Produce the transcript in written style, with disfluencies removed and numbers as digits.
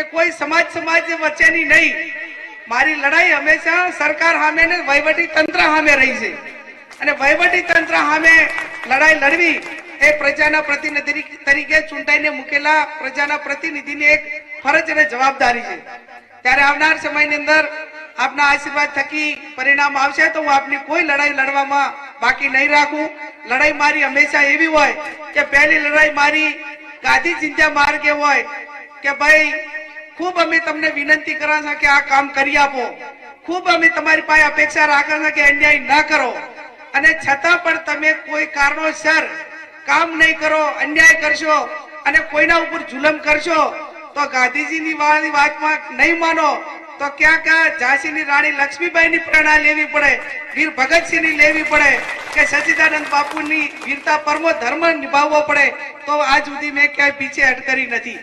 કે કોઈ સમાજ વચ્ચેની નહીં. મારી લડાઈ હંમેશા સરકાર સામે ને વહીવટી તંત્ર સામે રહી છે. અને વહીવટી તંત્ર સામે લડાઈ લડવી એ પ્રજાના પ્રતિનિધિ તરીકે ચૂંટાઈને મૂકેલા પ્રજાના પ્રતિનિધિની એક ફરજ અને જવાબદારી છે. ત્યારે આવનાર સમયની અંદર આપના આશીર્વાદ થકી પરિણામ આવશે તો હું આપની કોઈ લડાઈ લડવામાં બાકી નહીં રાખું. લડાઈ મારી હંમેશા એવી હોય કે પહેલી લડાઈ મારી ગાંધી ચિંતા માર્ગે હોય કે ભાઈ ખૂબ અમે તમને વિનંતી કરા છે કે આ કામ કરી આપો, ખૂબ અમે તમારી પાસે અપેક્ષા રાખે છે કે અન્યાય ન કરો, અને છતાં પણ તમે કોઈ કારણોસર કામ નહીં કરો, અન્યાય કરશો અને કોઈના ઉપર જુલમ કરશો તો ગાંધીજીની વાતમાં નહીં માનો તો ક્યાંક ઝાંસીની રાણી લક્ષ્મીબાઈની પ્રેરણા લેવી પડે, વીર ભગતસિંહની લેવી પડે કે સચ્ચિદાનંદ બાપુની વીરતા પરમો ધર્મ નિભાવવો પડે. તો આજ સુધી મેં ક્યાંય પીછે હટ કરી નથી.